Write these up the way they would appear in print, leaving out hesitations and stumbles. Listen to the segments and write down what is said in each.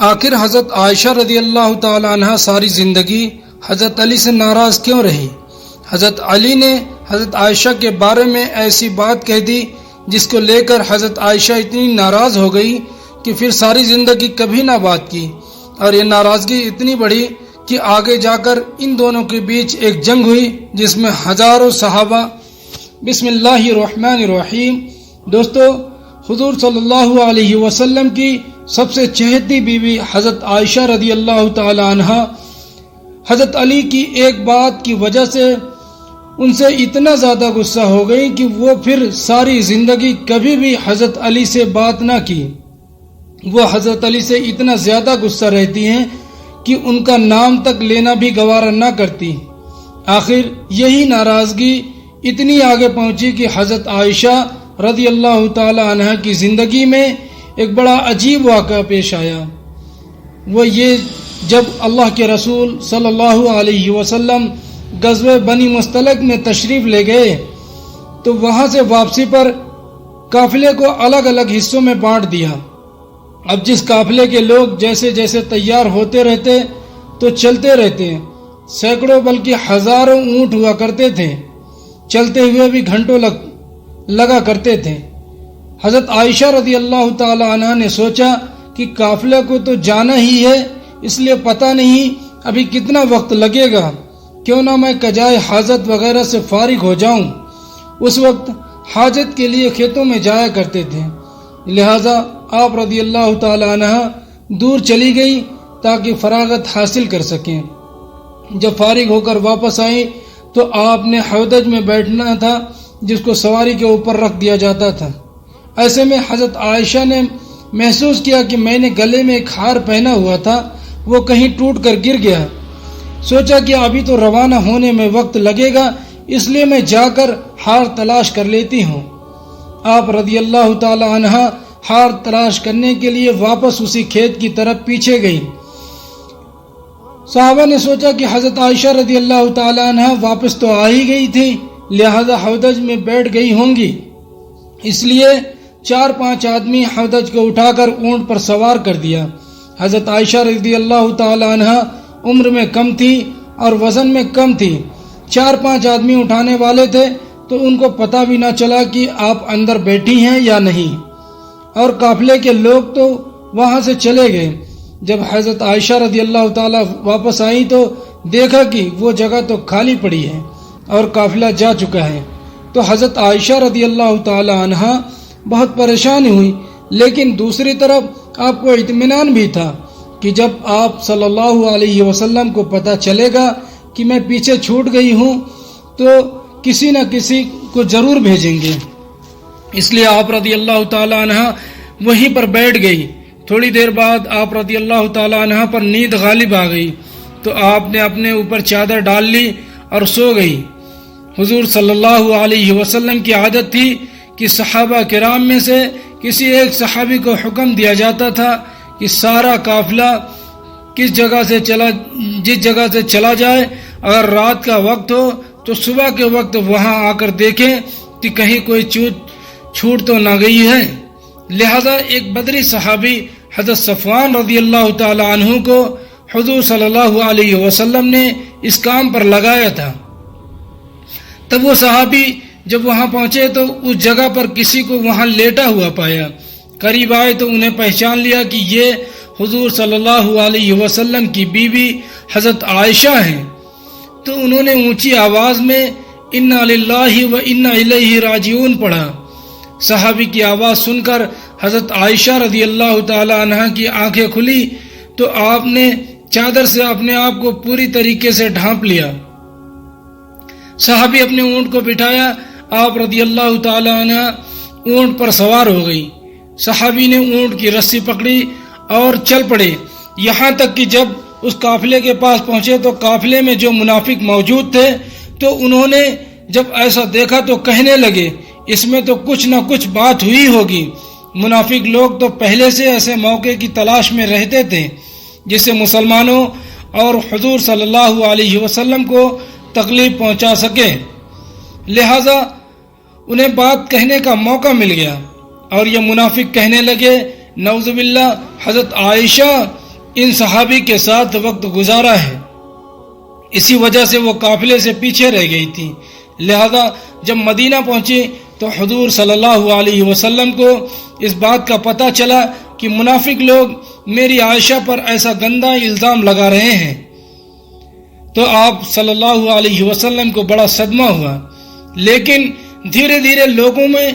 آخر حضرت عائشہ رضی اللہ تعالی عنہ ساری زندگی حضرت علی سے ناراض کیوں رہی؟ حضرت علی نے حضرت عائشہ کے بارے میں ایسی بات کہہ دی جس کو لے کر حضرت عائشہ اتنی ناراض ہو گئی کہ پھر ساری زندگی کبھی نہ بات کی، اور یہ ناراضگی اتنی بڑھی کہ آگے جا کر ان دونوں کے بیچ ایک جنگ ہوئی جس میں ہزاروں صحابہ۔ بسم اللہ الرحمن الرحیم۔ دوستو، حضور صلی اللہ علیہ وسلم کی سب سے چہیتی بیوی حضرت عائشہ رضی اللہ تعالی عنہ حضرت علی کی ایک بات کی وجہ سے ان سے اتنا زیادہ غصہ ہو گئی کہ وہ پھر ساری زندگی کبھی بھی حضرت علی سے بات نہ کی۔ وہ حضرت علی سے اتنا زیادہ غصہ رہتی ہیں کہ ان کا نام تک لینا بھی گوارا نہ کرتی۔ آخر یہی ناراضگی اتنی آگے پہنچی کہ حضرت عائشہ رضی اللہ تعالی عنہ کی زندگی میں ایک بڑا عجیب واقعہ پیش آیا۔ وہ یہ، جب اللہ کے رسول صلی اللہ علیہ وسلم غزوہ بنی مستلق میں تشریف لے گئے تو وہاں سے واپسی پر قافلے کو الگ الگ حصوں میں بانٹ دیا۔ اب جس قافلے کے لوگ جیسے جیسے تیار ہوتے رہتے تو چلتے رہتے، سینکڑوں بلکہ ہزاروں اونٹ ہوا کرتے تھے، چلتے ہوئے بھی گھنٹوں لگا کرتے تھے۔ حضرت عائشہ رضی اللہ تعالی عنہ نے سوچا کہ قافلے کو تو جانا ہی ہے، اس لیے پتہ نہیں ابھی کتنا وقت لگے گا، کیوں نہ میں قضائے حاجت وغیرہ سے فارغ ہو جاؤں۔ اس وقت حاجت کے لیے کھیتوں میں جایا کرتے تھے، لہذا آپ رضی اللہ تعالی عنہ دور چلی گئی تاکہ فراغت حاصل کر سکیں۔ جب فارغ ہو کر واپس آئی تو آپ نے حودج میں بیٹھنا تھا جس کو سواری کے اوپر رکھ دیا جاتا تھا۔ ایسے میں حضرت عائشہ نے محسوس کیا کہ میں نے گلے میں ایک ہار پہنا ہوا تھا، وہ کہیں ٹوٹ کر گر گیا۔ سوچا کہ ابھی تو روانہ ہونے میں وقت لگے گا، اس لیے میں جا کر ہار تلاش کر لیتی ہوں۔ آپ رضی اللہ تعالی عنہ ہار تلاش کرنے کے لیے واپس اسی کھیت کی طرف پیچھے گئی۔ صحابہ نے سوچا کہ حضرت عائشہ رضی اللہ تعالی عنہ واپس تو آ ہی گئی تھی، لہذا حودج میں بیٹھ گئی ہوں گی، اس لیے 4-5 آدمی حودج کو اٹھا کر اونٹ پر سوار کر دیا۔ حضرت عائشہ رضی اللہ تعالی عنہ عمر میں کم تھی اور وزن میں کم تھی، 4-5 آدمی اٹھانے والے تھے تو ان کو پتہ بھی نہ چلا کہ آپ اندر بیٹھی ہیں یا نہیں، اور قافلے کے لوگ تو وہاں سے چلے گئے۔ جب حضرت عائشہ رضی اللہ تعالیٰ واپس آئی تو دیکھا کہ وہ جگہ تو خالی پڑی ہے اور قافلہ جا چکا ہے، تو حضرت عائشہ رضی اللہ تعالی عنہ بہت پریشان ہوئی، لیکن دوسری طرف آپ کو اطمینان بھی تھا کہ جب آپ صلی اللہ علیہ وسلم کو پتہ چلے گا کہ میں پیچھے چھوٹ گئی ہوں تو کسی نہ کسی کو ضرور بھیجیں گے، اس لیے آپ رضی اللہ تعالی عنہ وہیں پر بیٹھ گئی۔ تھوڑی دیر بعد آپ رضی اللہ تعالی عنہ پر نیند غالب آ گئی تو آپ نے اپنے اوپر چادر ڈال لی اور سو گئی۔ حضور صلی اللہ علیہ وسلم کی عادت تھی کہ صحابہ کرام میں سے کسی ایک صحابی کو حکم دیا جاتا تھا کہ سارا قافلہ جس جگہ سے چلا جائے، اگر رات کا وقت ہو تو صبح کے وقت وہاں آ کر دیکھیں کہ کہیں کوئی چھوٹ تو نہ گئی ہے۔ لہذا ایک بدری صحابی حضرت صفوان رضی اللہ تعالی عنہ کو حضور صلی اللہ علیہ وسلم نے اس کام پر لگایا تھا۔ تب وہ صحابی جب وہاں پہنچے تو اس جگہ پر کسی کو وہاں لیٹا ہوا پایا۔ قریب آئے تو انہیں پہچان لیا کہ یہ حضور صلی اللہ علیہ وسلم کی بیوی حضرت عائشہ ہیں، تو انہوں نے اونچی آواز میں انا للہ و انا الیہ راجعون پڑھا۔ صحابی کی آواز سن کر حضرت عائشہ رضی اللہ تعالی عنہ کی آنکھیں کھلی تو آپ نے چادر سے اپنے آپ کو پوری طریقے سے ڈھانپ لیا۔ صحابی اپنے اونٹ کو بٹھایا، آپ رضی اللہ تعالی عنہ اونٹ پر سوار ہو گئی۔ صحابی نے اونٹ کی رسی پکڑی اور چل پڑے، یہاں تک کہ جب اس قافلے کے پاس پہنچے تو قافلے میں جو منافق موجود تھے تو انہوں نے جب ایسا دیکھا تو کہنے لگے اس میں تو کچھ نہ کچھ بات ہوئی ہوگی۔ منافق لوگ تو پہلے سے ایسے موقع کی تلاش میں رہتے تھے جس سے مسلمانوں اور حضور صلی اللہ علیہ وسلم کو تکلیف پہنچا سکے، لہذا انہیں بات کہنے کا موقع مل گیا اور یہ منافق کہنے لگے نعوذ باللہ حضرت عائشہ ان صحابی کے ساتھ وقت گزارا ہے، اسی وجہ سے وہ قافلے سے پیچھے رہ گئی تھی۔ لہذا جب مدینہ پہنچی تو حضور صلی اللہ علیہ وسلم کو اس بات کا پتہ چلا کہ منافق لوگ میری عائشہ پر ایسا گندا الزام لگا رہے ہیں، تو آپ صلی اللہ علیہ وسلم کو بڑا صدمہ ہوا۔ لیکن دھیرے دھیرے لوگوں میں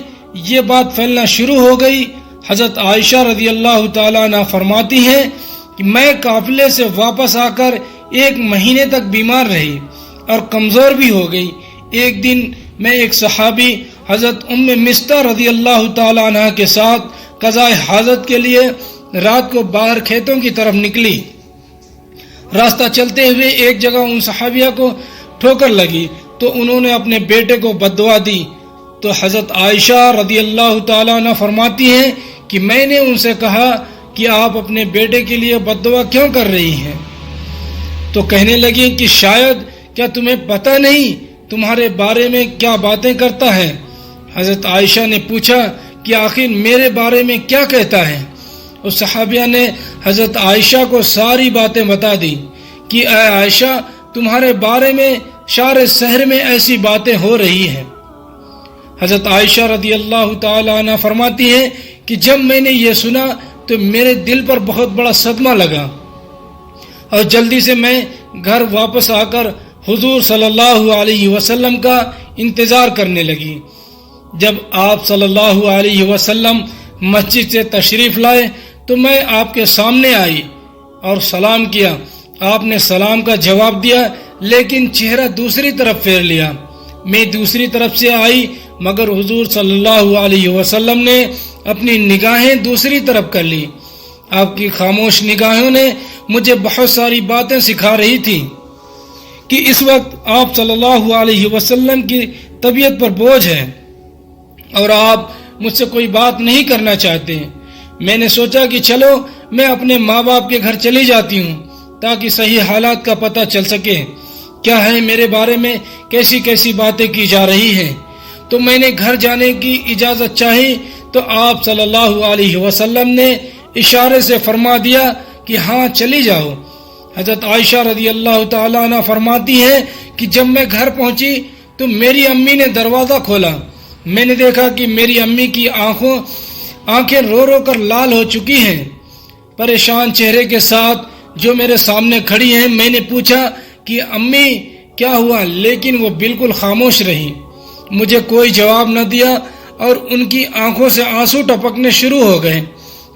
یہ بات پھیلنا شروع ہو گئی۔ حضرت عائشہ رضی اللہ تعالیٰ عنہ فرماتی ہیں کہ میں قافلے سے واپس آ کر 1 مہینے تک بیمار رہی اور کمزور بھی ہو گئی۔ ایک دن میں ایک صحابی حضرت ام مستہ رضی اللہ تعالیٰ عنہ کے ساتھ قضاء حاجت کے لیے رات کو باہر کھیتوں کی طرف نکلی۔ راستہ چلتے ہوئے ایک جگہ ان صحابیہ کو ٹھوکر لگی تو انہوں نے اپنے بیٹے کو بددعا دی، تو حضرت عائشہ رضی اللہ تعالیٰ عنہ فرماتی ہیں کہ میں نے ان سے کہا کہ آپ اپنے بیٹے کے لیے بددعا کیوں کر رہی ہیں؟ تو کہنے لگی کہ شاید کیا تمہیں پتہ نہیں تمہارے بارے میں کیا باتیں کرتا ہے؟ حضرت عائشہ نے پوچھا کہ آخر میرے بارے میں کیا کہتا ہے؟ اس صحابیہ نے حضرت عائشہ کو ساری باتیں بتا دی کہ اے عائشہ، تمہارے بارے میں شار شہر میں ایسی باتیں ہو رہی ہیں۔ حضرت عائشہ رضی اللہ تعالی عنہ فرماتی ہیں کہ جب میں نے یہ سنا تو میرے دل پر بہت بڑا صدمہ لگا اور جلدی سے میں گھر واپس آ کر حضور صلی اللہ علیہ وسلم کا انتظار کرنے لگی۔ جب آپ صلی اللہ علیہ وسلم مسجد سے تشریف لائے تو میں آپ کے سامنے آئی اور سلام کیا۔ آپ نے سلام کا جواب دیا لیکن چہرہ دوسری طرف پھیر لیا۔ میں دوسری طرف سے آئی مگر حضور صلی اللہ علیہ وسلم نے اپنی نگاہیں دوسری طرف کر لی۔ آپ کی خاموش نگاہوں نے مجھے بہت ساری باتیں سکھا رہی تھی کہ اس وقت آپ صلی اللہ علیہ وسلم کی طبیعت پر بوجھ ہے اور آپ مجھ سے کوئی بات نہیں کرنا چاہتے۔ میں نے سوچا کہ چلو میں اپنے ماں باپ کے گھر چلی جاتی ہوں تاکہ صحیح حالات کا پتہ چل سکے، کیا ہے میرے بارے میں کیسی کیسی باتیں کی جا رہی ہیں۔ تو میں نے گھر جانے کی اجازت چاہی تو آپ صلی اللہ علیہ وسلم نے اشارے سے فرما دیا کہ ہاں چلی جاؤ۔ حضرت عائشہ رضی اللہ تعالیٰ عنہ فرماتی ہیں کہ جب میں گھر پہنچی تو میری امی نے دروازہ کھولا۔ میں نے دیکھا کہ میری امی کی آنکھیں رو رو کر لال ہو چکی ہیں۔ پریشان چہرے کے ساتھ جو میرے سامنے کھڑی ہیں، میں نے پوچھا کہ امی کیا ہوا، لیکن وہ بالکل خاموش رہی، مجھے کوئی جواب نہ دیا اور ان کی آنکھوں سے آنسو ٹپکنے شروع ہو گئے۔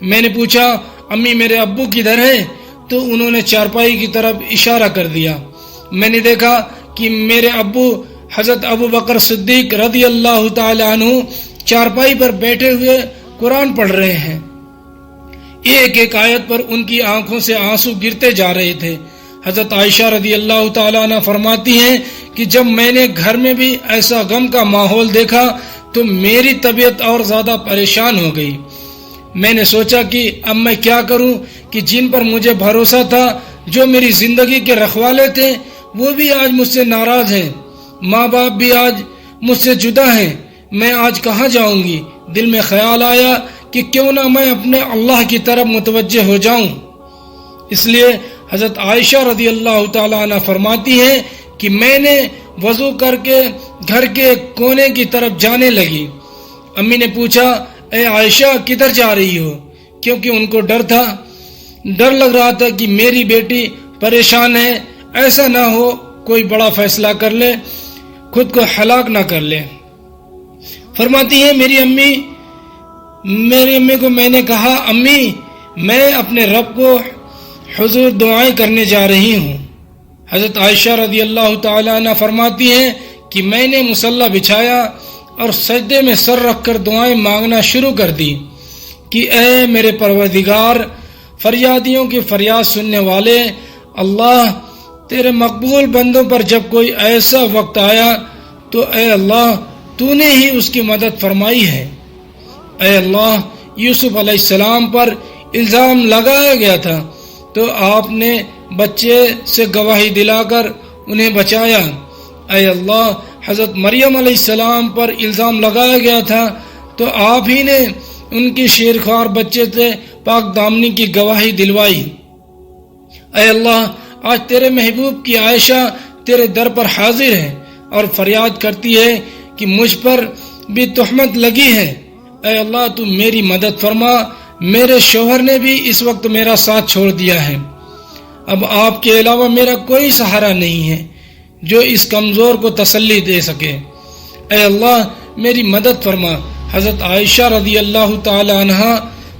میں نے پوچھا امی میرے ابو کدھر ہیں؟ تو انہوں نے چارپائی کی طرف اشارہ کر دیا۔ میں نے دیکھا کہ میرے ابو حضرت ابو بکر صدیق رضی اللہ تعالی عنہ چارپائی پر بیٹھے ہوئے قرآن پڑھ رہے ہیں۔ ایک ایک آیت پر ان کی آنکھوں سے آنسو گرتے جا رہے تھے۔ حضرت عائشہ رضی اللہ تعالی عنہ فرماتی ہیں کہ جب میں نے گھر میں بھی ایسا غم کا ماحول دیکھا تو میری طبیعت اور زیادہ پریشان ہو گئی۔ میں نے سوچا کہ اب میں کیا کروں کہ جن پر مجھے بھروسہ تھا، جو میری زندگی کے رکھوالے تھے، وہ بھی آج مجھ سے ناراض ہیں، ماں باپ بھی آج مجھ سے جدا ہیں، میں آج کہاں جاؤں گی؟ دل میں خیال آیا کہ کیوں نہ میں اپنے اللہ کی طرف متوجہ ہو جاؤں۔ اس لیے حضرت عائشہ رضی اللہ تعالیٰ عنہ فرماتی ہیں کہ میں نے وضو کر کے گھر کے کونے کی طرف جانے لگی۔ امی نے پوچھا اے عائشہ کدھر جا رہی ہو؟ کیونکہ ان کو ڈر لگ رہا تھا کہ میری بیٹی پریشان ہے، ایسا نہ ہو کوئی بڑا فیصلہ کر لے، خود کو ہلاک نہ کر لے۔ فرماتی ہے میری امی کو میں نے کہا امی میں اپنے رب کو حضور دعائیں کرنے جا رہی ہوں۔ حضرت عائشہ رضی اللہ تعالی عنہ فرماتی ہیں کہ میں نے مصلی بچھایا اور سجدے میں سر رکھ کر دعائیں مانگنا شروع کر دی کہ اے میرے پروردگار، فریادیوں کی فریاد سننے والے اللہ، تیرے مقبول بندوں پر جب کوئی ایسا وقت آیا تو اے اللہ تو نے ہی اس کی مدد فرمائی ہے۔ اے اللہ، یوسف علیہ السلام پر الزام لگایا گیا تھا تو آپ نے بچے سے گواہی دلا کر انہیں بچایا۔ اے اللہ، حضرت مریم علیہ السلام پر الزام لگایا گیا تھا تو آپ ہی نے ان کی شیرخوار بچے سے پاک دامنی کی گواہی دلوائی۔ اے اللہ، آج تیرے محبوب کی عائشہ تیرے در پر حاضر ہے اور فریاد کرتی ہے کہ مجھ پر بھی تہمت لگی ہے۔ اے اللہ، تو میری مدد فرما، میرے شوہر نے بھی اس وقت میرا ساتھ چھوڑ دیا ہے، اب آپ کے علاوہ میرا کوئی سہارا نہیں ہے جو اس کمزور کو تسلی دے سکے۔ اے اللہ، میری مدد فرما۔ حضرت عائشہ رضی اللہ تعالی عنہا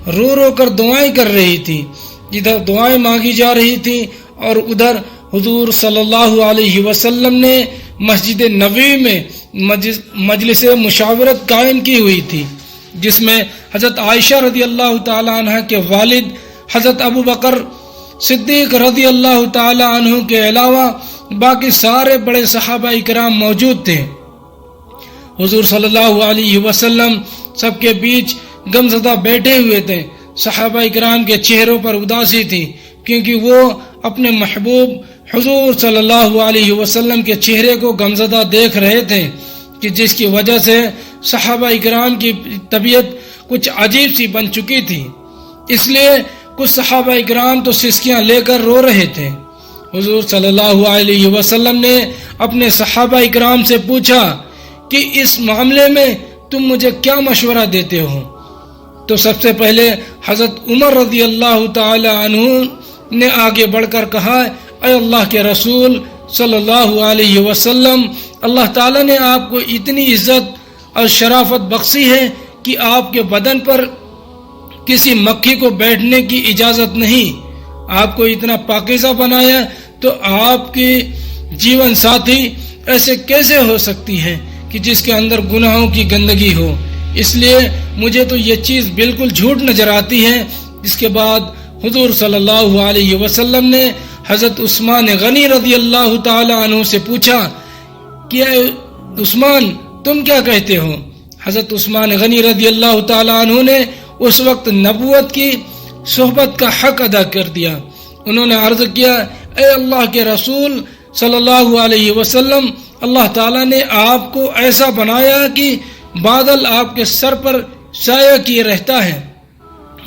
رو رو کر دعائیں کر رہی تھی، ادھر دعائیں مانگی جا رہی تھی اور ادھر حضور صلی اللہ علیہ وسلم نے مسجد نبوی میں مجلس مشاورت قائم کی ہوئی تھی، جس میں حضرت عائشہ رضی اللہ تعالی عنہ کے والد حضرت ابو بکر صدیق رضی اللہ تعالی عنہ کے علاوہ باقی سارے بڑے صحابہ اکرام موجود تھے۔ حضور صلی اللہ علیہ وسلم سب کے بیچ غمزدہ بیٹھے ہوئے تھے۔ صحابہ اکرام کے چہروں پر اداسی تھی، کیونکہ وہ اپنے محبوب حضور صلی اللہ علیہ وسلم کے چہرے کو غمزدہ دیکھ رہے تھے، کہ جس کی وجہ سے صحابہ اکرام کی طبیعت کچھ عجیب سی بن چکی تھی۔ اس لیے کچھ صحابہ اکرام تو سسکیاں لے کر رو رہے تھے۔ حضور صلی اللہ علیہ وسلم نے اپنے صحابہ اکرام سے پوچھا کہ اس معاملے میں تم مجھے کیا مشورہ دیتے ہو؟ تو سب سے پہلے حضرت عمر رضی اللہ تعالی عنہ نے آگے بڑھ کر کہا، اے اللہ کے رسول صلی اللہ علیہ وسلم، اللہ تعالیٰ نے آپ کو اتنی عزت اور شرافت بخشی ہے کہ آپ کے بدن پر کسی مکھی کو بیٹھنے کی اجازت نہیں، آپ کو اتنا پاکیزہ بنایا، تو آپ کی جیون ساتھی ایسے کیسے ہو سکتی ہے کہ جس کے اندر گناہوں کی گندگی ہو؟ اس لیے مجھے تو یہ چیز بالکل جھوٹ نظر آتی ہے۔ اس کے بعد حضور صلی اللہ علیہ وسلم نے حضرت عثمان غنی رضی اللہ تعالی عنہ سے پوچھا کہ اے عثمان، تم کیا کہتے ہو؟ حضرت عثمان غنی رضی اللہ تعالی عنہ نے اس وقت نبوت کی صحبت کا حق ادا کر دیا۔ انہوں نے عرض کیا، اے اللہ کے رسول صلی اللہ علیہ وسلم، اللہ تعالیٰ نے آپ کو ایسا بنایا کہ بادل آپ کے سر پر سایہ کیے رہتا ہے،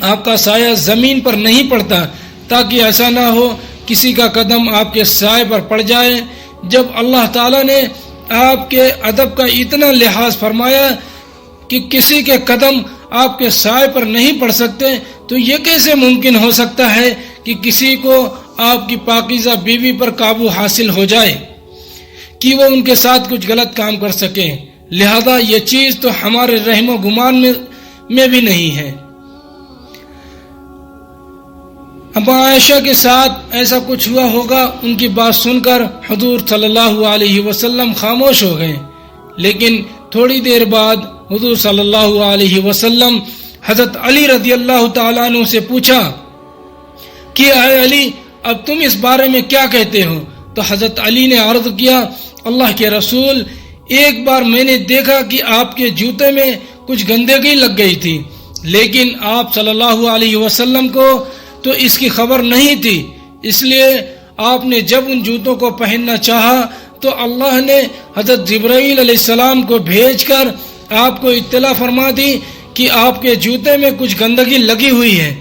آپ کا سایہ زمین پر نہیں پڑتا، تاکہ ایسا نہ ہو کسی کا قدم آپ کے سائے پر پڑ جائے۔ جب اللہ تعالیٰ نے آپ کے ادب کا اتنا لحاظ فرمایا کہ کسی کے قدم آپ کے سائے پر نہیں پڑ سکتے، تو یہ کیسے ممکن ہو سکتا ہے کہ کسی کو آپ کی پاکیزہ بیوی پر قابو حاصل ہو جائے کہ وہ ان کے ساتھ کچھ غلط کام کر سکیں؟ لہذا یہ چیز تو ہمارے رحم و گمان میں بھی نہیں ہے۔ اب عائشہ کے ساتھ ایسا کچھ ہوا ہوگا، ان کی بات سن کر حضور صلی اللہ علیہ وسلم خاموش ہو گئے۔ لیکن تھوڑی دیر بعد حضور صلی اللہ علیہ وسلم حضرت علی رضی اللہ تعالیٰ عنہ سے پوچھا کہ اے علی، اب تم اس بارے میں کیا کہتے ہو؟ تو حضرت علی نے عرض کیا، اللہ کے رسول، ایک بار میں نے دیکھا کہ آپ کے جوتے میں کچھ گندگی لگ گئی تھی، لیکن آپ صلی اللہ علیہ وسلم کو تو اس کی خبر نہیں تھی، اس لیے آپ نے جب ان جوتوں کو پہننا چاہا تو اللہ نے حضرت جبرائیل علیہ السلام کو بھیج کر آپ کو اطلاع فرما دی کہ آپ کے جوتے میں کچھ گندگی لگی ہوئی ہے۔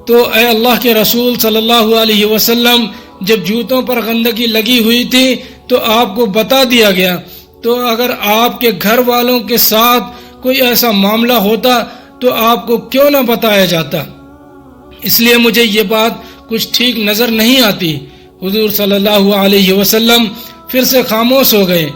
تو اے اللہ کے رسول صلی اللہ علیہ وسلم، جب جوتوں پر گندگی لگی ہوئی تھی تو آپ کو بتا دیا گیا، تو اگر آپ کے گھر والوں کے ساتھ کوئی ایسا معاملہ ہوتا تو آپ کو کیوں نہ بتایا جاتا؟ اس لیے مجھے یہ بات کچھ ٹھیک نظر نہیں آتی۔ حضور صلی اللہ علیہ وسلم پھر سے خاموش ہو گئے۔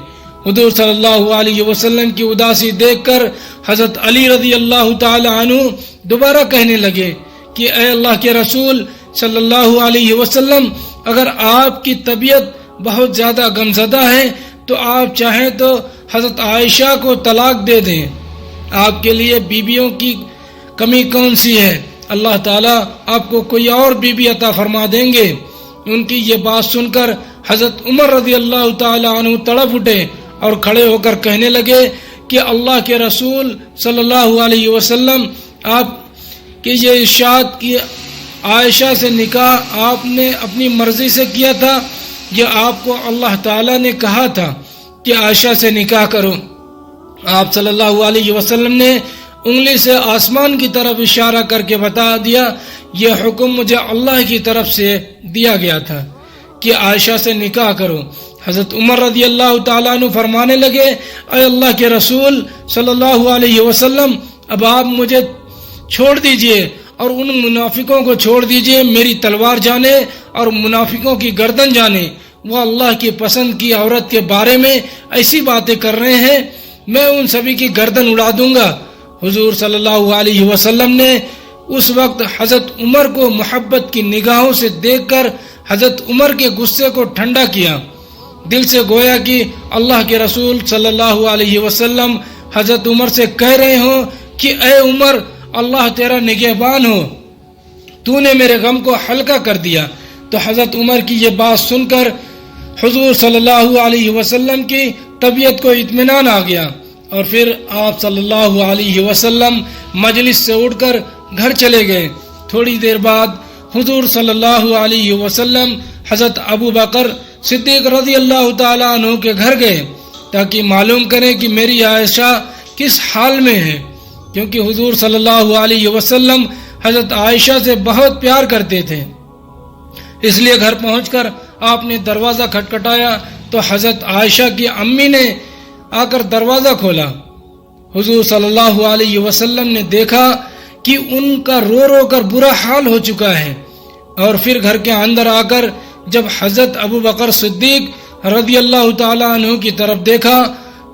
حضور صلی اللہ علیہ وسلم کی اداسی دیکھ کر حضرت علی رضی اللہ تعالی عنہ دوبارہ کہنے لگے کہ اے اللہ کے رسول صلی اللہ علیہ وسلم، اگر آپ کی طبیعت بہت زیادہ غمزدہ ہے تو آپ چاہیں تو حضرت عائشہ کو طلاق دے دیں، آپ کے لیے بیویوں کی کمی کون سی ہے؟ اللہ تعالیٰ آپ کو کوئی اور بیوی عطا فرما دیں گے۔ ان کی یہ بات سن کر حضرت عمر رضی اللہ تعالی عنہ تڑپ اٹھے اور کھڑے ہو کر کہنے لگے کہ اللہ کے رسول صلی اللہ علیہ وسلم، آپ کے یہ ارشاد کہ عائشہ سے نکاح آپ نے اپنی مرضی سے کیا تھا، یہ آپ کو اللہ تعالیٰ نے کہا تھا کہ عائشہ سے نکاح کرو۔ آپ صلی اللہ علیہ وسلم نے انگلی سے آسمان کی طرف اشارہ کر کے بتا دیا یہ حکم مجھے اللہ کی طرف سے دیا گیا تھا کہ عائشہ سے نکاح کرو۔ حضرت عمر رضی اللہ تعالیٰ عنہ فرمانے لگے، اے اللہ کے رسول صلی اللہ علیہ وسلم، اب آپ مجھے چھوڑ دیجئے اور ان منافقوں کو چھوڑ دیجئے، میری تلوار جانے اور منافقوں کی گردن جانے، وہ اللہ کی پسند کی عورت کے بارے میں ایسی باتیں کر رہے ہیں، میں ان سبھی کی گردن اڑا دوں گا۔ حضور صلی اللہ علیہ وسلم نے اس وقت حضرت عمر کو محبت کی نگاہوں سے دیکھ کر حضرت عمر کے غصے کو ٹھنڈا کیا، دل سے گویا کہ اللہ کے رسول صلی اللہ علیہ وسلم حضرت عمر سے کہہ رہے ہوں کہ اے عمر، اللہ تیرا نگہبان ہو، تو نے میرے غم کو ہلکا کر دیا۔ تو حضرت عمر کی یہ بات سن کر حضور صلی اللہ علیہ وسلم کی طبیعت کو اطمینان آ گیا، اور پھر آپ صلی اللہ علیہ وسلم مجلس سے اٹھ کر گھر چلے گئے۔ تھوڑی دیر بعد حضور صلی اللہ علیہ وسلم حضرت ابو بکر صدیق رضی اللہ تعالیٰ عنہ کے گھر گئے تاکہ معلوم کریں کہ میری عائشہ کس حال میں ہے، کیونکہ حضور صلی اللہ علیہ وسلم حضرت عائشہ سے بہت پیار کرتے تھے۔ اس لیے گھر پہنچ کر آپ نے دروازہ کھٹکھٹایا تو حضرت عائشہ کی امی نے آ کر دروازہ کھولا۔ حضور صلی اللہ علیہ وسلم نے دیکھا کہ ان کا رو رو کر برا حال ہو چکا ہے، اور پھر گھر کے اندر آ کر جب حضرت ابو بکر صدیق رضی اللہ تعالیٰ عنہ کی طرف دیکھا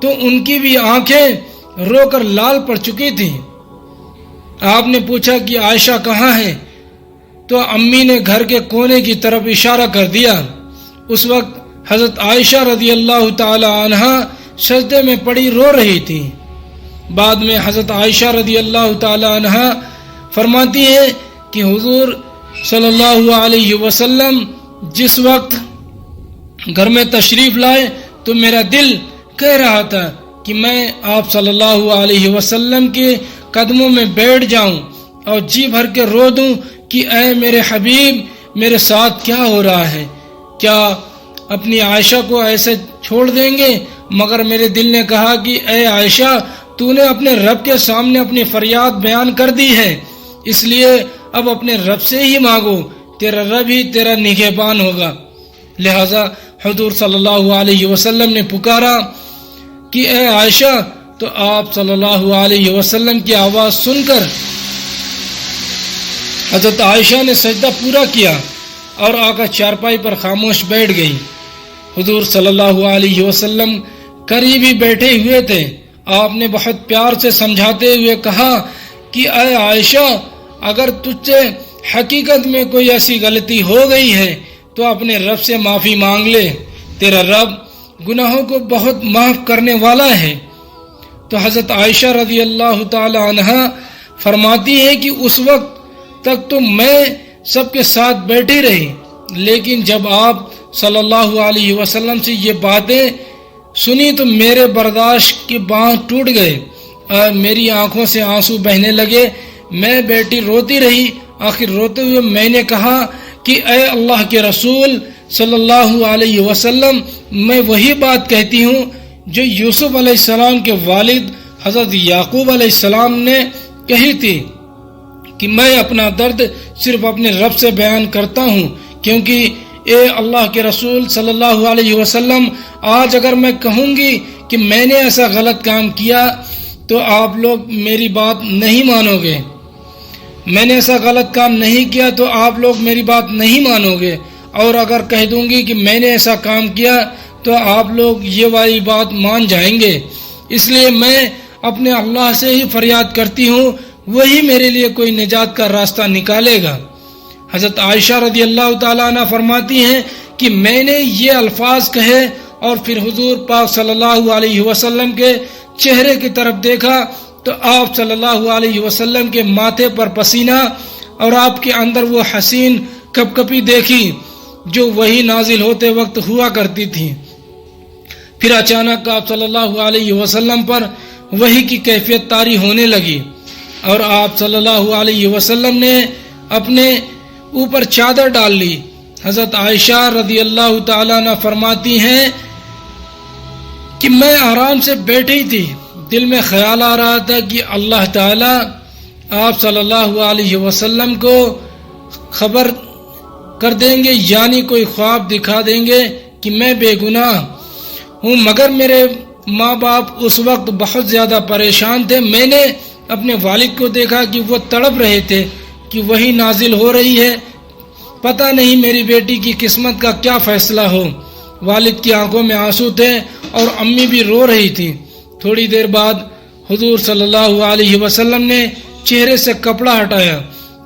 تو ان کی بھی آنکھیں رو کر لال پڑ چکی تھیں۔ آپ نے پوچھا کہ عائشہ کہاں ہے؟ تو امی نے گھر کے کونے کی طرف اشارہ کر دیا۔ اس وقت حضرت عائشہ رضی اللہ تعالی عنہ سجدے میں پڑی رو رہی تھی۔ بعد میں حضرت عائشہ رضی اللہ تعالی عنہ فرماتی ہیں کہ حضور صلی اللہ علیہ وسلم جس وقت گھر میں تشریف لائے تو میرا دل کہہ رہا تھا کہ میں آپ صلی اللہ علیہ وسلم کے قدموں میں بیٹھ جاؤں اور جی بھر کے رو دوں کہ اے میرے حبیب، میرے ساتھ کیا ہو رہا ہے؟ کیا اپنی عائشہ کو ایسے چھوڑ دیں گے؟ مگر میرے دل نے کہا کہ اے عائشہ، تو نے اپنے رب کے سامنے اپنی فریاد بیان کر دی ہے، اس لیے اب اپنے رب سے ہی مانگو، تیرا رب ہی تیرا نگہبان ہوگا۔ لہذا حضور صلی اللہ علیہ وسلم نے پکارا کہ اے عائشہ، تو آپ صلی اللہ علیہ وسلم کی آواز سن کر حضرت عائشہ نے سجدہ پورا کیا اور آ کر چارپائی پر خاموش بیٹھ گئی۔ حضور صلی اللہ علیہ وسلم قریب ہی بیٹھے ہوئے تھے۔ آپ نے بہت پیار سے سمجھاتے ہوئے کہا کہ اے عائشہ، اگر تجھ سے حقیقت میں کوئی ایسی غلطی ہو گئی ہے تو اپنے رب سے معافی مانگ لے، تیرا رب گناہوں کو بہت معاف کرنے والا ہے۔ تو حضرت عائشہ رضی اللہ تعالی عنہ فرماتی ہے کہ اس وقت تک تو میں سب کے ساتھ بیٹھی رہی، لیکن جب آپ صلی اللہ علیہ وسلم سے یہ باتیں سنی تو میرے برداشت کی باندھ ٹوٹ گئے اور میری آنکھوں سے آنسو بہنے لگے۔ میں بیٹی روتی رہی، آخر روتے ہوئے میں نے کہا کہ اے اللہ کے رسول صلی اللہ علیہ وسلم، میں وہی بات کہتی ہوں جو یوسف علیہ السلام کے والد حضرت یعقوب علیہ السلام نے کہی تھی کہ میں اپنا درد صرف اپنے رب سے بیان کرتا ہوں، کیونکہ اے اللہ کے رسول صلی اللہ علیہ وسلم، آج اگر میں کہوں گی کہ میں نے ایسا غلط کام کیا تو آپ لوگ میری بات نہیں مانو گے، میں نے ایسا غلط کام نہیں کیا تو آپ لوگ میری بات نہیں مانو گے، اور اگر کہہ دوں گی کہ میں نے ایسا کام کیا تو آپ لوگ یہ والی بات مان جائیں گے۔ اس لیے میں اپنے اللہ سے ہی فریاد کرتی ہوں، وہی میرے لیے کوئی نجات کا راستہ نکالے گا۔ حضرت عائشہ رضی اللہ تعالیٰ عنہ فرماتی ہیں کہ میں نے یہ الفاظ کہے اور پھر حضور پاک صلی اللہ علیہ وسلم کے چہرے کی طرف دیکھا تو آپ صلی اللہ علیہ وسلم کے ماتھے پر پسینہ اور آپ کے اندر وہ حسین کپ کپی دیکھی جو وہی نازل ہوتے وقت ہوا کرتی تھی۔ پھر اچانک آپ صلی اللہ علیہ وسلم پر وحی کی کیفیت طاری ہونے لگی اور آپ صلی اللہ علیہ وسلم نے اپنے اوپر چادر ڈال لی۔ حضرت عائشہ رضی اللہ تعالیٰ عنہ فرماتی ہیں کہ میں آرام سے بیٹھی تھی، دل میں خیال آ رہا تھا کہ اللہ تعالیٰ آپ صلی اللہ علیہ وسلم کو خبر کر دیں گے، یعنی کوئی خواب دکھا دیں گے کہ میں بے گناہ ہوں، مگر میرے ماں باپ اس وقت بہت زیادہ پریشان تھے۔ میں نے اپنے والد کو دیکھا کہ وہ تڑپ رہے تھے کہ وہی نازل ہو رہی ہے، پتہ نہیں میری بیٹی کی قسمت کا کیا فیصلہ ہو۔ والد کی آنکھوں میں آنسو تھے اور امی بھی رو رہی تھی۔ تھوڑی دیر بعد حضور صلی اللہ علیہ وسلم نے چہرے سے کپڑا ہٹایا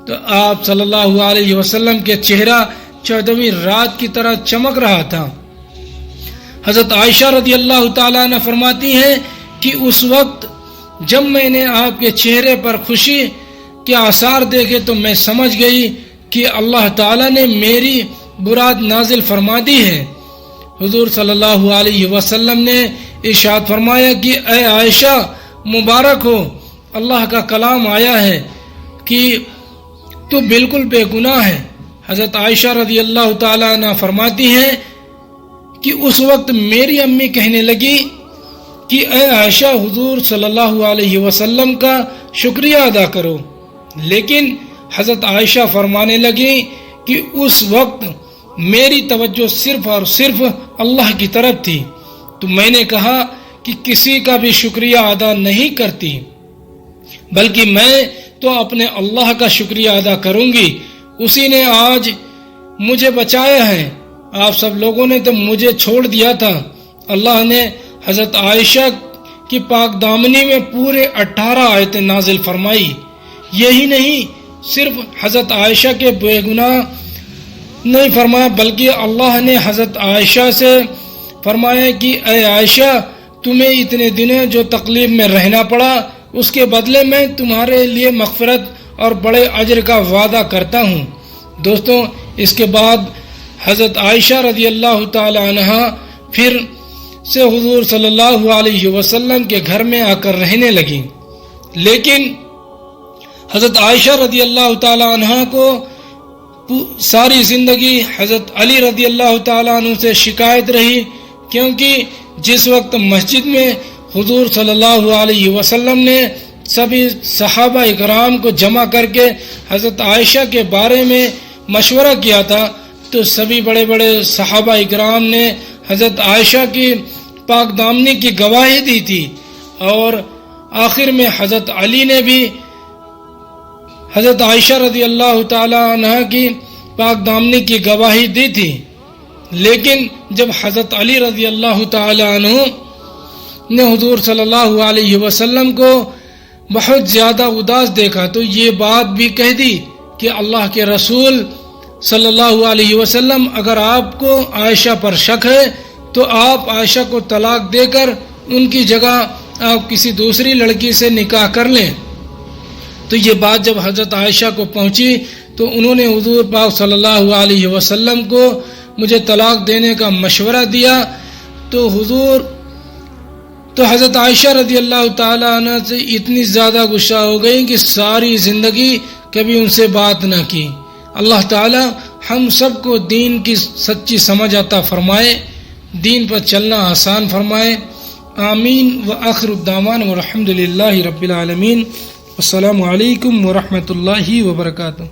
تو آپ صلی اللہ علیہ وسلم کے چہرہ 14ویں رات کی طرح چمک رہا تھا۔ حضرت عائشہ رضی اللہ تعالیٰ عنہ فرماتی ہیں کہ اس وقت جب میں نے آپ کے چہرے پر خوشی کے آثار دیکھے تو میں سمجھ گئی کہ اللہ تعالیٰ نے میری برات نازل فرما دی ہے۔ حضور صلی اللہ علیہ وسلم نے ارشاد فرمایا کہ اے عائشہ مبارک ہو، اللہ کا کلام آیا ہے کہ تو بالکل بے گناہ ہے۔ حضرت عائشہ رضی اللہ تعالیٰ عنہ فرماتی ہیں کہ اس وقت میری امی کہنے لگی کہ اے عائشہ حضور صلی اللہ علیہ وسلم کا شکریہ ادا کرو، لیکن حضرت عائشہ فرمانے لگی کہ اس وقت میری توجہ صرف اور صرف اللہ کی طرف تھی، تو میں نے کہا کہ کسی کا بھی شکریہ ادا نہیں کرتی، بلکہ میں تو اپنے اللہ کا شکریہ ادا کروں گی، اسی نے آج مجھے بچایا ہے، آپ سب لوگوں نے تو مجھے چھوڑ دیا تھا۔ اللہ نے حضرت عائشہ کی پاک دامنی میں پورے 18 آیتیں نازل فرمائی۔ یہی نہیں، صرف حضرت عائشہ کے بے گناہ نہیں فرمایا، بلکہ اللہ نے حضرت عائشہ سے فرمایا کہ اے عائشہ تمہیں اتنے دنوں جو تکلیف میں رہنا پڑا اس کے بدلے میں تمہارے لیے مغفرت اور بڑے اجر کا وعدہ کرتا ہوں۔ دوستوں، اس کے بعد حضرت عائشہ رضی اللہ تعالی عنہ پھر سے حضور صلی اللہ علیہ وسلم کے گھر میں آ کر رہنے لگیں، لیکن حضرت عائشہ رضی اللہ تعالی عنہ کو ساری زندگی حضرت علی رضی اللہ تعالیٰ عنہ سے شکایت رہی، کیونکہ جس وقت مسجد میں حضور صلی اللہ علیہ وسلم نے سبھی صحابہ اکرام کو جمع کر کے حضرت عائشہ کے بارے میں مشورہ کیا تھا، تو سبھی بڑے بڑے صحابہ اکرام نے حضرت عائشہ کی پاک دامنی کی گواہی دی تھی، اور آخر میں حضرت علی نے بھی حضرت عائشہ رضی اللہ تعالی عنہ کی پاک دامنی کی گواہی دی تھی۔ لیکن جب حضرت علی رضی اللہ تعالی عنہ نے حضور صلی اللہ علیہ وسلم کو بہت زیادہ اداس دیکھا تو یہ بات بھی کہہ دی کہ اللہ کے رسول صلی اللہ علیہ وسلم اگر آپ کو عائشہ پر شک ہے تو آپ عائشہ کو طلاق دے کر ان کی جگہ آپ کسی دوسری لڑکی سے نکاح کر لیں۔ تو یہ بات جب حضرت عائشہ کو پہنچی تو انہوں نے حضور پاک صلی اللہ علیہ وسلم کو مجھے طلاق دینے کا مشورہ دیا، تو حضرت عائشہ رضی اللہ تعالیٰ عنہ سے اتنی زیادہ غصہ ہو گئی کہ ساری زندگی کبھی ان سے بات نہ کی۔ اللہ تعالیٰ ہم سب کو دین کی سچی سمجھ عطا فرمائے، دین پر چلنا آسان فرمائے، آمین۔ وآخر الدعوانا والحمد للہ رب العالمین۔ السلام علیکم ورحمۃ اللہ وبرکاتہ۔